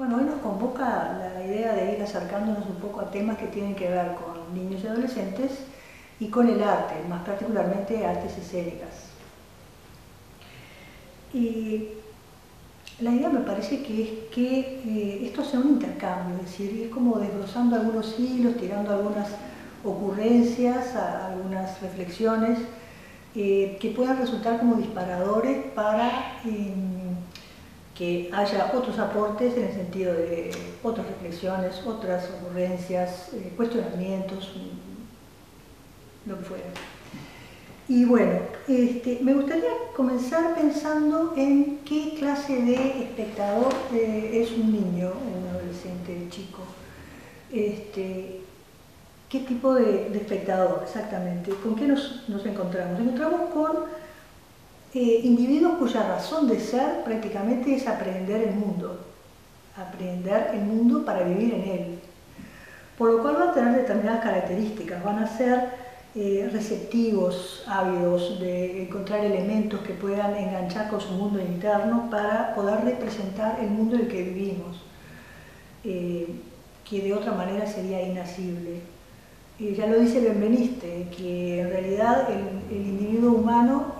Bueno, hoy nos convoca la idea de ir acercándonos un poco a temas que tienen que ver con niños y adolescentes y con el arte, más particularmente artes escénicas. Y la idea me parece que es que esto sea un intercambio, es decir, ir como desglosando algunos hilos, tirando algunas ocurrencias, algunas reflexiones que puedan resultar como disparadores para que haya otros aportes en el sentido de otras reflexiones, otras ocurrencias, cuestionamientos, lo que fuera. Y bueno, me gustaría comenzar pensando en qué clase de espectador es un niño, un adolescente, chico. ¿Qué tipo de espectador exactamente? ¿Con qué nos encontramos? Nos encontramos con individuos cuya razón de ser prácticamente es aprender el mundo para vivir en él, por lo cual van a tener determinadas características, van a ser receptivos, ávidos de encontrar elementos que puedan enganchar con su mundo interno para poder representar el mundo en el que vivimos, que de otra manera sería inasible. Ya lo dice Benveniste, que en realidad el individuo humano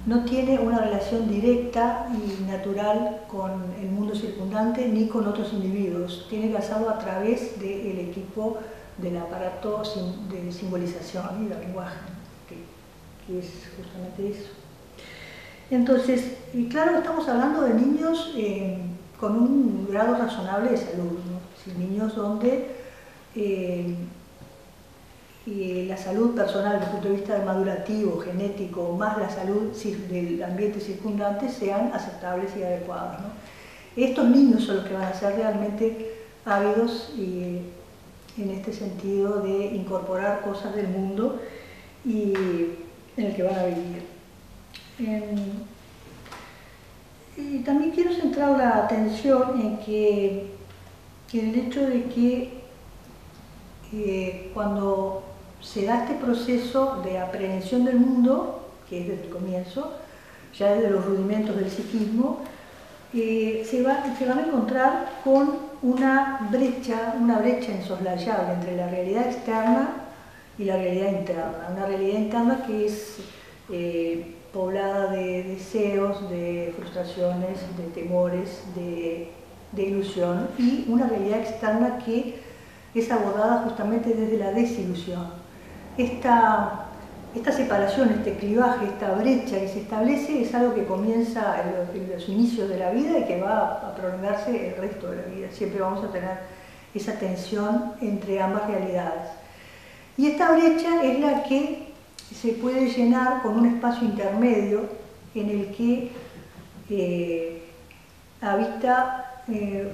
no tiene una relación directa y natural con el mundo circundante ni con otros individuos. Tiene que hacerlo a través del equipo del aparato de simbolización y del lenguaje, que es justamente eso. Entonces, y claro, estamos hablando de niños con un grado razonable de salud, ¿no? Niños donde la salud personal desde el punto de vista madurativo, genético, más la salud del ambiente circundante sean aceptables y adecuados, ¿no? Estos niños son los que van a ser realmente ávidos y en este sentido de incorporar cosas del mundo y en el que van a vivir. Y también quiero centrar la atención en el hecho de que cuando se da este proceso de aprehensión del mundo, que es desde el comienzo, ya desde los rudimentos del psiquismo, se van a encontrar con una brecha insoslayable entre la realidad externa y la realidad interna. Una realidad interna que es poblada de deseos, de frustraciones, de temores, de ilusión, y una realidad externa que es abordada justamente desde la desilusión. Esta separación, este clivaje, esta brecha que se establece es algo que comienza en los inicios de la vida y que va a prolongarse el resto de la vida. Siempre vamos a tener esa tensión entre ambas realidades. Y esta brecha es la que se puede llenar con un espacio intermedio en el que habita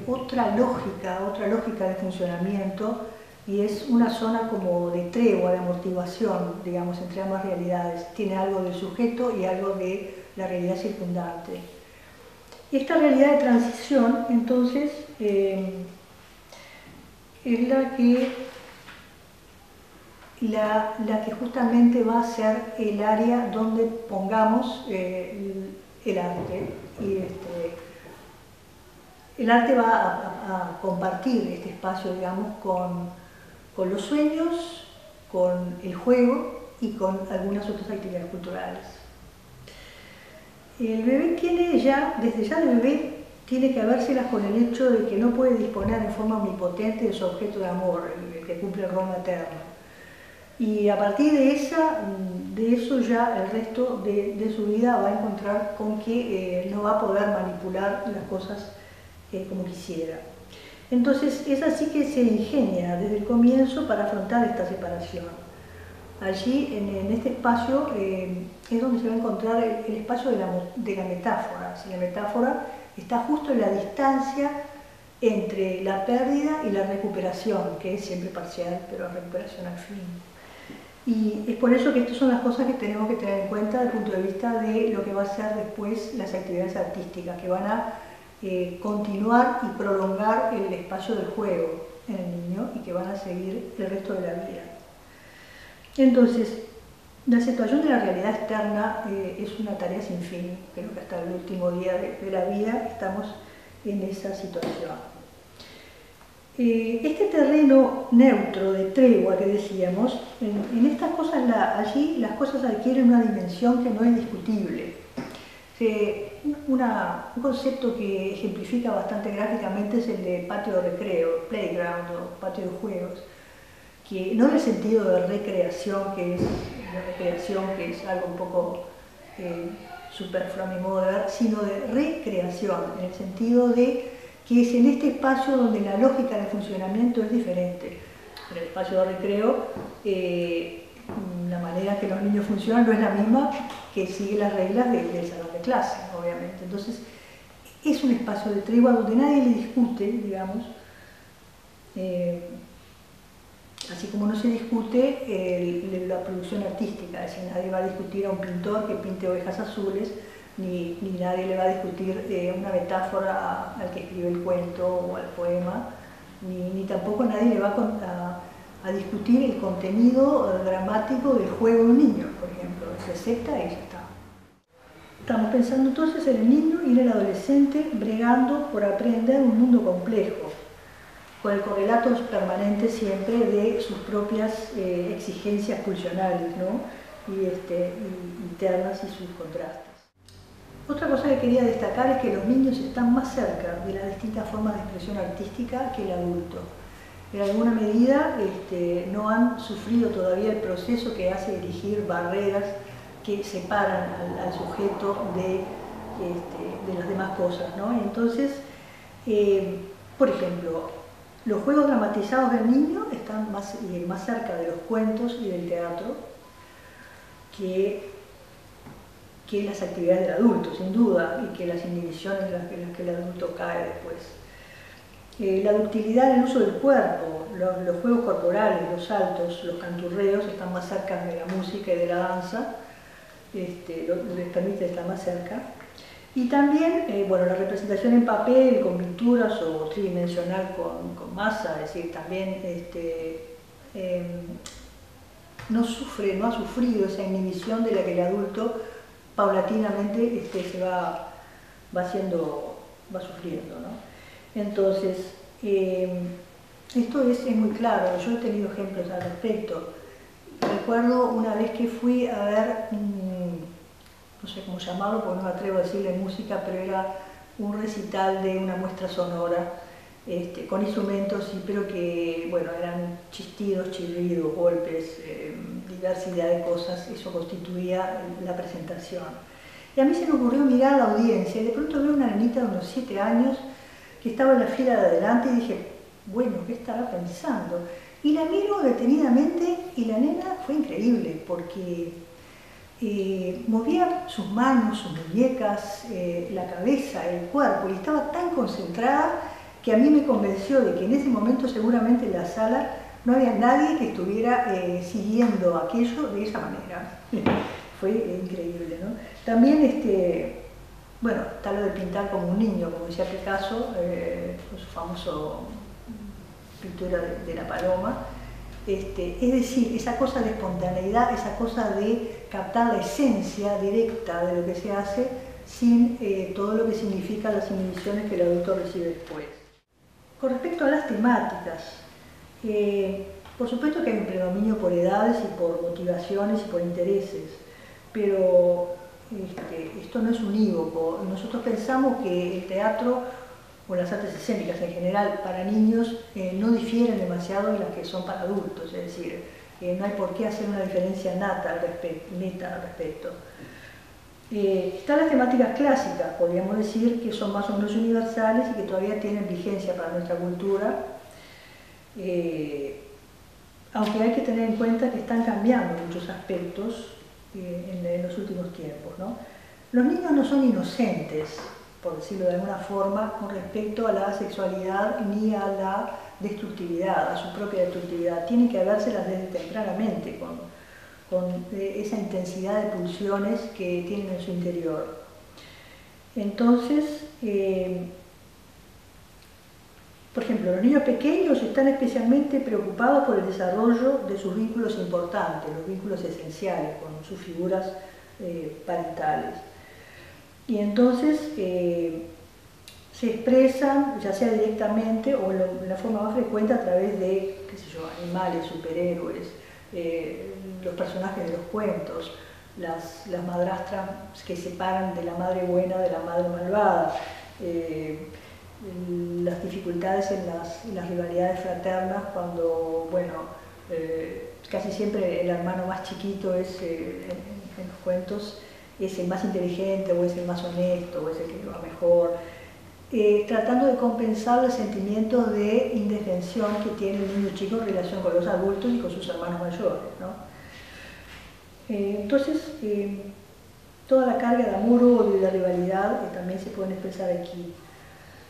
otra lógica de funcionamiento, y es una zona como de tregua, de amortiguación, digamos, entre ambas realidades. Tiene algo del sujeto y algo de la realidad circundante. Esta realidad de transición, entonces, es la que justamente va a ser el área donde pongamos el arte. Y el arte va a compartir este espacio, digamos, con los sueños, con el juego y con algunas otras actividades culturales. El bebé desde ya de bebé, tiene que habérselas con el hecho de que no puede disponer en forma omnipotente de su objeto de amor, el que cumple el rol materno. Y a partir de eso ya el resto de su vida va a encontrar con que no va a poder manipular las cosas como quisiera. Entonces es así que se ingenia desde el comienzo para afrontar esta separación. Allí, en este espacio, es donde se va a encontrar el espacio de la metáfora. Si la metáfora está justo en la distancia entre la pérdida y la recuperación, que es siempre parcial, pero recuperación al fin. Y es por eso que estas son las cosas que tenemos que tener en cuenta desde el punto de vista de lo que va a ser después las actividades artísticas, que van a continuar y prolongar el espacio del juego en el niño y que van a seguir el resto de la vida. Entonces, la aceptación de la realidad externa es una tarea sin fin. Creo que hasta el último día de la vida estamos en esa situación. Este terreno neutro de tregua que decíamos, en estas cosas, allí las cosas adquieren una dimensión que no es discutible. Un concepto que ejemplifica bastante gráficamente es el de patio de recreo, playground o patio de juegos, que no en el sentido de recreación, que es algo un poco superfluo a mi modo de ver, sino de recreación, en el sentido de que es en este espacio donde la lógica de funcionamiento es diferente. En el espacio de recreo, la manera que los niños funcionan no es la misma que sigue las reglas del salón de clase, obviamente. Entonces, es un espacio de tregua donde nadie le discute, digamos, así como no se discute la producción artística, es decir, nadie va a discutir a un pintor que pinte ovejas azules, ni nadie le va a discutir una metáfora al que escribe el cuento o al poema, ni tampoco nadie le va a discutir el contenido dramático del juego de un niño, por ejemplo. Se acepta y ya está. Estamos pensando entonces en el niño y en el adolescente bregando por aprender un mundo complejo, con el correlato permanente siempre de sus propias exigencias pulsionales, ¿no? y internas y sus contrastes. Otra cosa que quería destacar es que los niños están más cerca de las distintas formas de expresión artística que el adulto. En alguna medida no han sufrido todavía el proceso que hace erigir barreras que separan al sujeto de las demás cosas, ¿no? Entonces, por ejemplo, los juegos dramatizados del niño están más cerca de los cuentos y del teatro que las actividades del adulto, sin duda, y que las inhibiciones en las que el adulto cae después. La ductilidad en el uso del cuerpo, los juegos corporales, los saltos, los canturreos están más cerca de la música y de la danza, les permite estar más cerca. Y también, bueno, la representación en papel, con pinturas o tridimensional con masa, es decir, también no ha sufrido esa inhibición de la que el adulto paulatinamente va sufriendo, ¿no? Entonces, esto es muy claro, yo he tenido ejemplos al respecto. Recuerdo una vez que fui a ver, no sé cómo llamarlo, porque no me atrevo a decirle música, pero era un recital de una muestra sonora, con instrumentos, pero que, bueno, eran chistidos, chirridos, golpes, diversidad de cosas, eso constituía la presentación. Y a mí se me ocurrió mirar a la audiencia y de pronto veo una nenita de unos 7 años que estaba en la fila de adelante y dije, bueno, ¿qué estará pensando? Y la miro detenidamente y la nena fue increíble porque movía sus manos, sus muñecas, la cabeza, el cuerpo, y estaba tan concentrada que a mí me convenció de que en ese momento seguramente en la sala no había nadie que estuviera siguiendo aquello de esa manera. Fue increíble, ¿no? También, bueno, está lo de pintar como un niño, como decía Picasso, con su famoso pintura de la paloma. Es decir, esa cosa de espontaneidad, esa cosa de captar la esencia directa de lo que se hace sin todo lo que significan las inhibiciones que el adulto recibe después. Con respecto a las temáticas, por supuesto que hay un predominio por edades y por motivaciones y por intereses, pero esto no es unívoco. Nosotros pensamos que el teatro o las artes escénicas en general para niños no difieren demasiado de las que son para adultos, es decir, no hay por qué hacer una diferencia neta al respecto. Están las temáticas clásicas, podríamos decir, que son más o menos universales y que todavía tienen vigencia para nuestra cultura, aunque hay que tener en cuenta que están cambiando muchos aspectos en los últimos tiempos, ¿no? Los niños no son inocentes, por decirlo de alguna forma, con respecto a la sexualidad ni a la destructividad, a su propia destructividad. Tienen que vérselas desde tempranamente, con esa intensidad de pulsiones que tienen en su interior. Entonces, por ejemplo, los niños pequeños están especialmente preocupados por el desarrollo de sus vínculos importantes, los vínculos esenciales, con sus figuras parentales. Y entonces se expresan ya sea directamente o en la forma más frecuente a través de, qué sé yo, animales, superhéroes, los personajes de los cuentos, las madrastras que separan de la madre buena de la madre malvada, las dificultades en las rivalidades fraternas cuando, bueno, casi siempre el hermano más chiquito es, en los cuentos, es el más inteligente o es el más honesto o es el que lo va mejor, tratando de compensar los sentimientos de indefensión que tiene el niño chico en relación con los adultos y con sus hermanos mayores, ¿no? Entonces, toda la carga de amor, odio y de rivalidad también se pueden expresar aquí.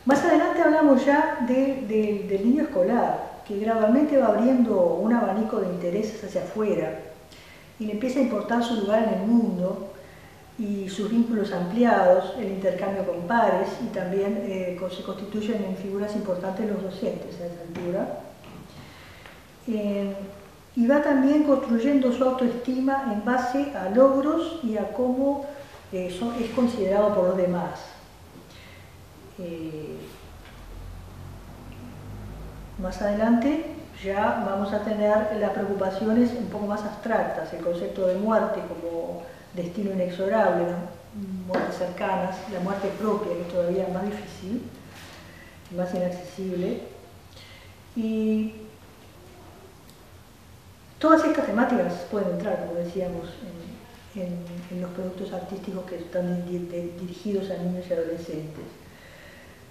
Más adelante hablamos ya del niño escolar, que gradualmente va abriendo un abanico de intereses hacia afuera y le empieza a importar su lugar en el mundo y sus vínculos ampliados, el intercambio con pares y también se constituyen en figuras importantes los docentes a esa altura. Y va también construyendo su autoestima en base a logros y a cómo es considerado por los demás. Más adelante ya vamos a tener las preocupaciones un poco más abstractas, el concepto de muerte como destino inexorable, muertes cercanas, la muerte propia, que es todavía más difícil, más inaccesible. Y todas estas temáticas pueden entrar, como decíamos, en los productos artísticos que están dirigidos a niños y adolescentes.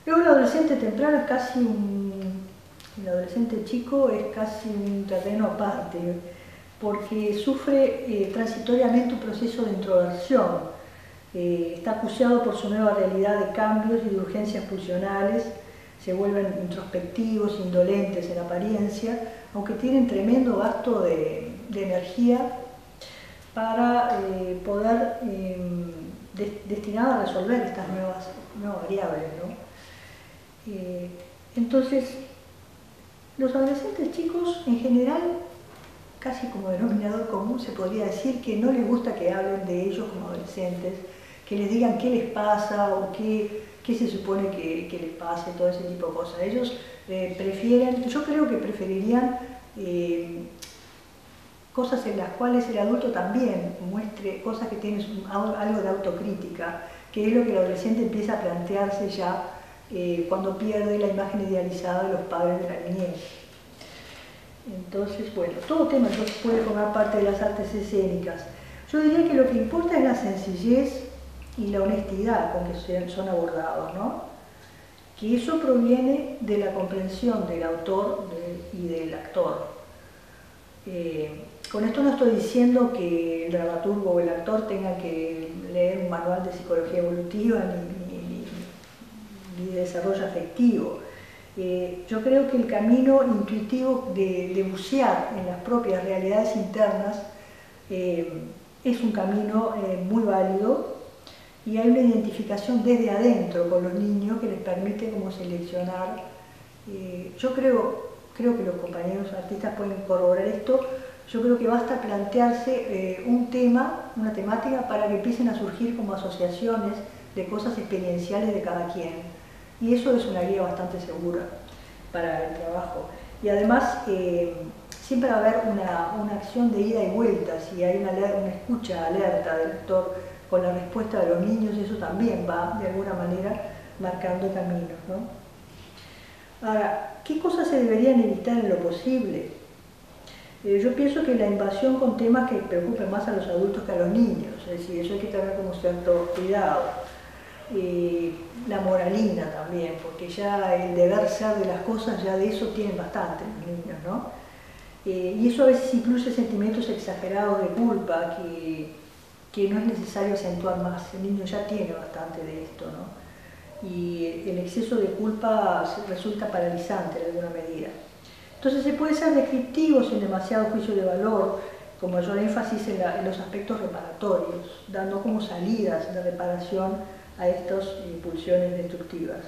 Luego el adolescente temprano es casi el adolescente chico es casi un terreno aparte, porque sufre transitoriamente un proceso de introversión, está acuciado por su nueva realidad de cambios y de urgencias pulsionales, se vuelven introspectivos, indolentes en apariencia, aunque tienen tremendo gasto de energía para poder destinar a resolver estas nuevas variables, ¿no? Entonces, los adolescentes chicos en general, casi como denominador común, se podría decir que no les gusta que hablen de ellos como adolescentes, que les digan qué les pasa o qué se supone que les pase, todo ese tipo de cosas. Ellos prefieren, yo creo que preferirían cosas en las cuales el adulto también muestre cosas que tienen algo de autocrítica, que es lo que el adolescente empieza a plantearse ya cuando pierde la imagen idealizada de los padres de la niñez. Entonces, bueno, todo tema entonces puede formar parte de las artes escénicas. Yo diría que lo que importa es la sencillez y la honestidad con que son abordados, ¿no? Que eso proviene de la comprensión del autor y del actor. Con esto no estoy diciendo que el dramaturgo o el actor tenga que leer un manual de psicología evolutiva ni de desarrollo afectivo. Yo creo que el camino intuitivo de bucear en las propias realidades internas es un camino muy válido y hay una identificación desde adentro con los niños que les permite como seleccionar. Yo creo que los compañeros artistas pueden corroborar esto. Yo creo que basta plantearse un tema, una temática, para que empiecen a surgir como asociaciones de cosas experienciales de cada quien. Y eso es una guía bastante segura para el trabajo. Y además, siempre va a haber una acción de ida y vuelta. Si hay una escucha alerta del lector con la respuesta de los niños, eso también va, de alguna manera, marcando caminos, ¿no? Ahora, ¿qué cosas se deberían evitar en lo posible? Yo pienso que la invasión con temas que preocupen más a los adultos que a los niños, es decir, eso hay que tener como cierto cuidado. La moralina también, porque ya el deber ser de las cosas, ya de eso tienen bastante los niños, ¿no? Y eso a veces incluye sentimientos exagerados de culpa que no es necesario acentuar más. El niño ya tiene bastante de esto, ¿no? Y el exceso de culpa resulta paralizante en alguna medida. Entonces se puede ser descriptivo sin demasiado juicio de valor, con mayor énfasis en los aspectos reparatorios, dando como salidas de reparación a estas pulsiones destructivas.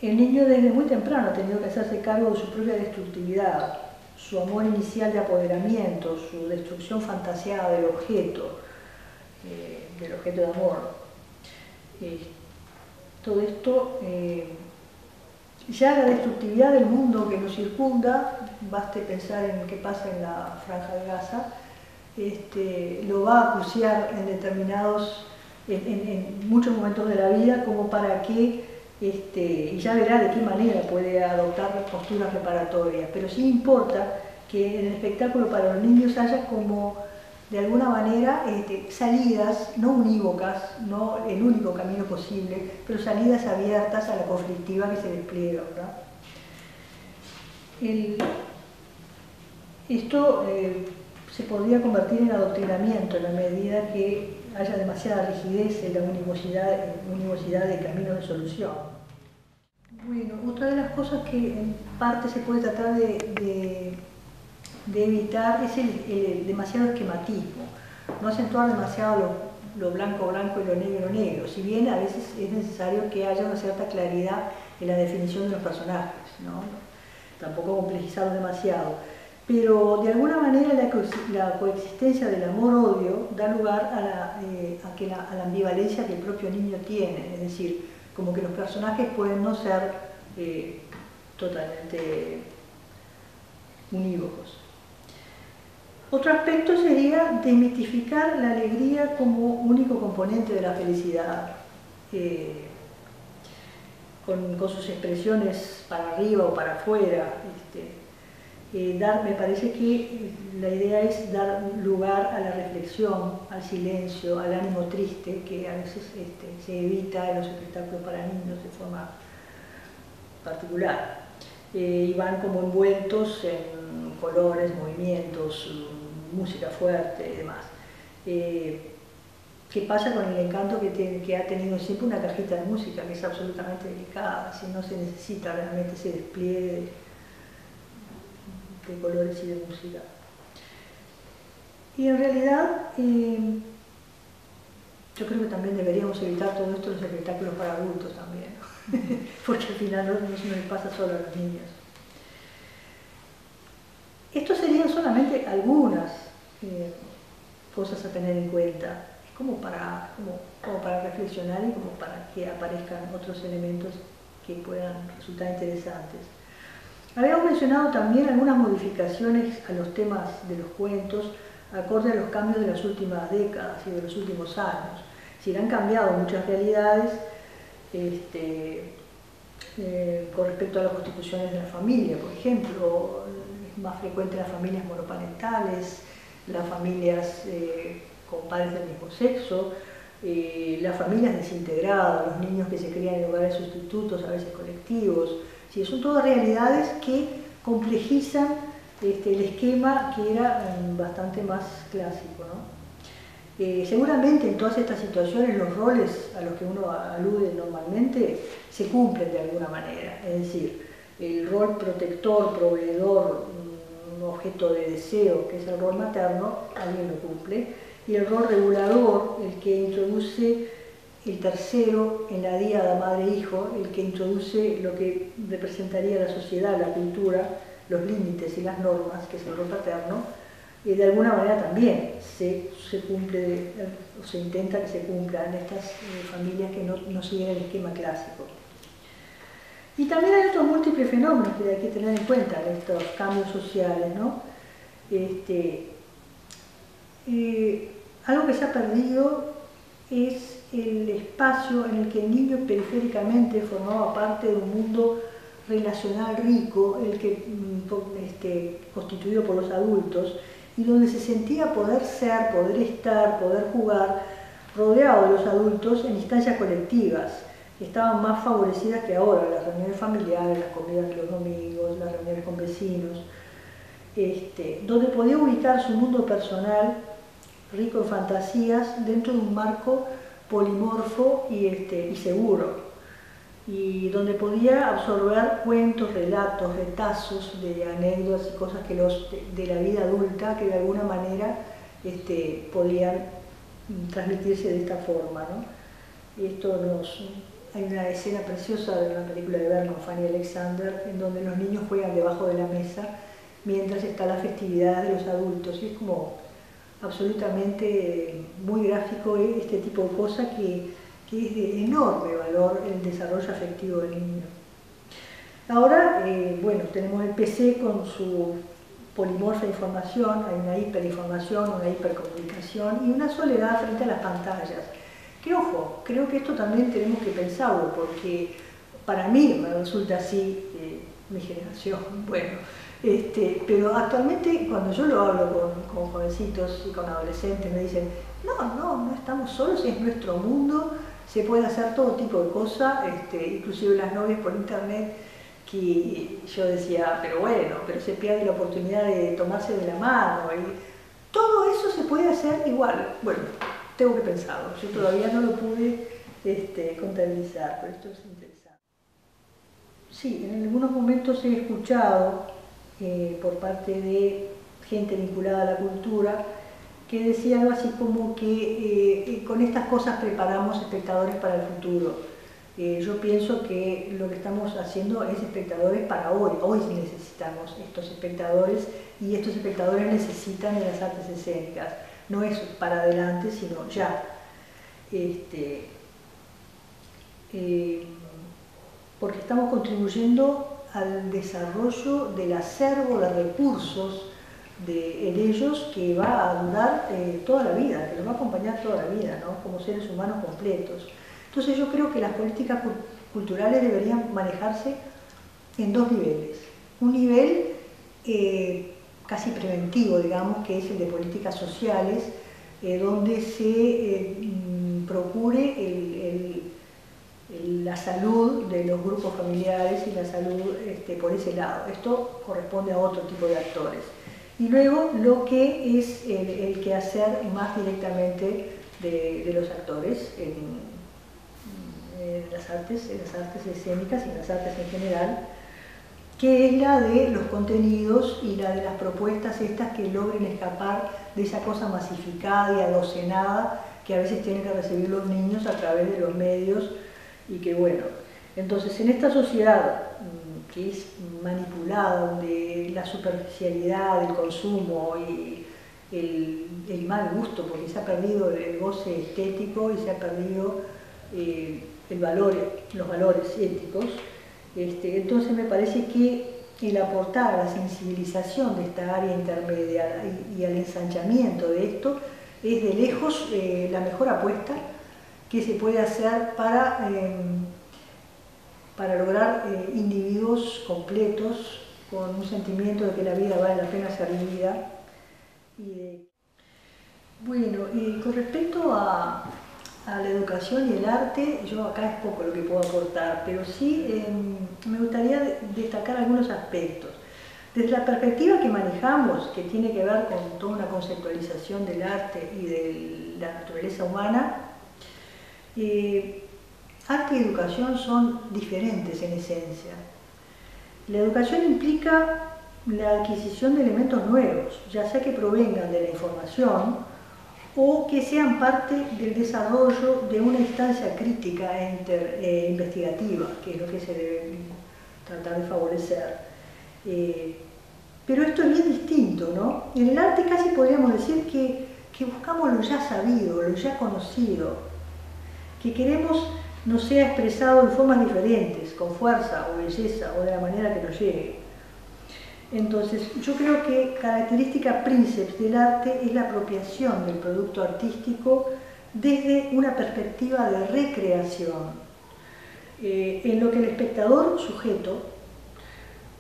El niño desde muy temprano ha tenido que hacerse cargo de su propia destructividad, su amor inicial de apoderamiento, su destrucción fantaseada del objeto de amor. todo esto, ya la destructividad del mundo que nos circunda, baste pensar en qué pasa en la Franja de Gaza, lo va a acuciar en determinados, en muchos momentos de la vida, como para que, y ya verá de qué manera puede adoptar posturas reparatorias, pero sí importa que en el espectáculo para los niños haya como, de alguna manera, salidas no unívocas, no el único camino posible, pero salidas abiertas a la conflictiva que se despliega, ¿verdad? Esto se podría convertir en adoctrinamiento en la medida que haya demasiada rigidez en la unimosidad de caminos de solución. Bueno, otra de las cosas que en parte se puede tratar de evitar es el demasiado esquematismo, no acentuar demasiado lo blanco blanco y lo negro negro, si bien a veces es necesario que haya una cierta claridad en la definición de los personajes, ¿no? Tampoco complejizarlo demasiado, pero de alguna manera la coexistencia del amor-odio da lugar a la ambivalencia que el propio niño tiene, es decir, como que los personajes pueden no ser totalmente unívocos. Otro aspecto sería desmitificar la alegría como único componente de la felicidad, con sus expresiones para arriba o para afuera. Me parece que la idea es dar lugar a la reflexión, al silencio, al ánimo triste, que a veces se evita en los espectáculos para niños de forma particular. Y van como envueltos en colores, movimientos, música fuerte y demás. ¿Qué pasa con el encanto que ha tenido siempre una cajita de música, que es absolutamente delicada, si no se necesita realmente ese despliegue de colores y de música? Y en realidad, yo creo que también deberíamos evitar todo esto en los espectáculos para adultos también, ¿no? Porque al final no les pasa solo a los niños. Estos serían solamente algunas cosas a tener en cuenta, como para reflexionar y como para que aparezcan otros elementos que puedan resultar interesantes. Habíamos mencionado también algunas modificaciones a los temas de los cuentos acorde a los cambios de las últimas décadas y de los últimos años. Si han cambiado muchas realidades con respecto a las constituciones de la familia, por ejemplo, es más frecuente las familias monoparentales, las familias con padres del mismo sexo, las familias desintegradas, los niños que se crían en lugares sustitutos, a veces colectivos. Sí, son todas realidades que complejizan el esquema que era bastante más clásico, ¿no? Seguramente en todas estas situaciones los roles a los que uno alude normalmente se cumplen de alguna manera, es decir, el rol protector, proveedor, objeto de deseo, que es el rol materno, alguien lo cumple, y el rol regulador, el que introduce el tercero en la díada madre-hijo, el que introduce lo que representaría la sociedad, la cultura, los límites y las normas, que es el rol paterno, de alguna manera también se cumple, o se intenta que se cumplan en estas familias que no siguen el esquema clásico. Y también hay otros múltiples fenómenos que hay que tener en cuenta en estos cambios sociales, ¿no? Algo que se ha perdido es el espacio en el que el niño periféricamente formaba parte de un mundo relacional rico, el que constituido por los adultos, y donde se sentía poder ser, poder estar, poder jugar, rodeado de los adultos en instancias colectivas, que estaban más favorecidas que ahora, las reuniones familiares, las comidas de los domingos, las reuniones con vecinos, donde podía ubicar su mundo personal, rico en fantasías, dentro de un marco polimorfo y seguro, y donde podía absorber cuentos, relatos, retazos de anécdotas y cosas que de la vida adulta que de alguna manera podían transmitirse de esta forma, ¿no? Hay una escena preciosa de una película de Bergman, Fanny Alexander, en donde los niños juegan debajo de la mesa mientras está la festividad de los adultos, y es como absolutamente muy gráfico este tipo de cosas que que es de enorme valor el desarrollo afectivo del niño. Ahora, bueno, tenemos el PC con su polimorfa información, hay una hiperinformación, una hipercomunicación y una soledad frente a las pantallas. Que ojo, creo que esto también tenemos que pensarlo, porque para mí me resulta así, mi generación, bueno, pero actualmente cuando yo lo hablo con jovencitos y con adolescentes me dicen, no estamos solos, es nuestro mundo, se puede hacer todo tipo de cosas, inclusive las novias por internet, que yo decía, pero bueno, pero se pierde la oportunidad de tomarse de la mano y todo eso se puede hacer igual. Bueno, tengo que pensarlo, yo todavía no lo pude contabilizar, pero esto es interesante. Sí, en algunos momentos he escuchado por parte de gente vinculada a la cultura que decía algo así como que con estas cosas preparamos espectadores para el futuro. Yo pienso que lo que estamos haciendo es espectadores para hoy. Hoy necesitamos estos espectadores y estos espectadores necesitan de las artes escénicas. No es para adelante, sino ya. Porque estamos contribuyendo al desarrollo del acervo de recursos en ellos que va a durar toda la vida, que los va a acompañar toda la vida, ¿no? Como seres humanos completos. Entonces yo creo que las políticas culturales deberían manejarse en dos niveles. Un nivel casi preventivo, digamos, que es el de políticas sociales, donde se procure la salud de los grupos familiares y la salud por ese lado. Esto corresponde a otro tipo de actores. Y luego lo que es el quehacer más directamente de los actores en las artes escénicas y en las artes en general, que es la de los contenidos y la de las propuestas estas que logren escapar de esa cosa masificada y adocenada que a veces tienen que recibir los niños a través de los medios y que bueno, entonces en esta sociedad que es manipulada, donde la superficialidad, el consumo y el mal gusto, porque se ha perdido el goce estético y se ha perdido los valores éticos, entonces me parece que el aportar a la sensibilización de esta área intermedia y al ensanchamiento de esto es de lejos la mejor apuesta que se puede hacer para lograr individuos completos con un sentimiento de que la vida vale la pena ser vivida. Bueno, con respecto a la educación y el arte, yo acá es poco lo que puedo aportar, pero sí me gustaría destacar algunos aspectos. Desde la perspectiva que manejamos, que tiene que ver con toda una conceptualización del arte y de la naturaleza humana, arte y educación son diferentes en esencia. La educación implica la adquisición de elementos nuevos, ya sea que provengan de la información o que sean parte del desarrollo de una instancia crítica e investigativa, que es lo que se debe tratar de favorecer. Pero esto es bien distinto, ¿no? En el arte casi podríamos decir que buscamos lo ya sabido, lo ya conocido, que queremos no sea expresado en formas diferentes, con fuerza o belleza o de la manera que nos llegue. Entonces, yo creo que característica princeps del arte es la apropiación del producto artístico desde una perspectiva de recreación, en lo que el espectador sujeto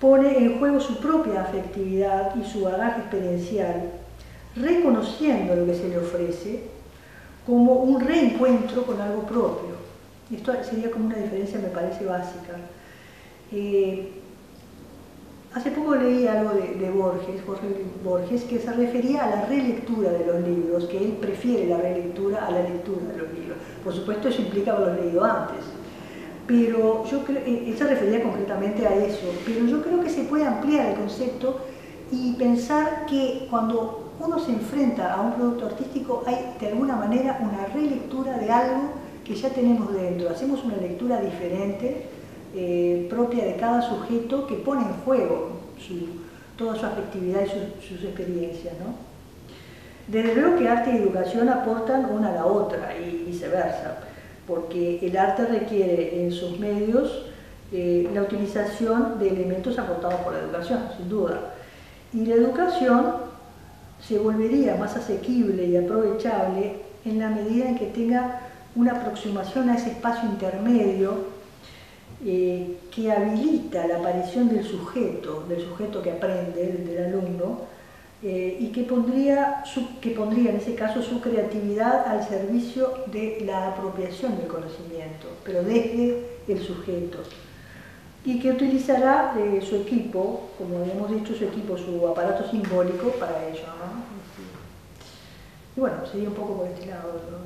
pone en juego su propia afectividad y su bagaje experiencial, reconociendo lo que se le ofrece como un reencuentro con algo propio. Esto sería como una diferencia, me parece, básica. Hace poco leí algo de Jorge Borges, que se refería a la relectura de los libros, que él prefiere la relectura a la lectura de los libros. Por supuesto, eso implica haberlos leído antes. Pero yo creo, él se refería concretamente a eso, pero yo creo que se puede ampliar el concepto y pensar que cuando uno se enfrenta a un producto artístico hay de alguna manera una relectura de algo que ya tenemos dentro. Hacemos una lectura diferente, propia de cada sujeto, que pone en juego toda su afectividad y sus experiencias, ¿no? Desde luego que arte y educación aportan una a la otra y viceversa. porque el arte requiere en sus medios la utilización de elementos aportados por la educación, sin duda. Y la educación se volvería más asequible y aprovechable en la medida en que tenga una aproximación a ese espacio intermedio que habilita la aparición del sujeto que aprende, del alumno, y que pondría en ese caso su creatividad al servicio de la apropiación del conocimiento, pero desde el sujeto. Y que utilizará su equipo, como habíamos dicho, su aparato simbólico para ello, ¿no? Y bueno, sería un poco por este lado, ¿no?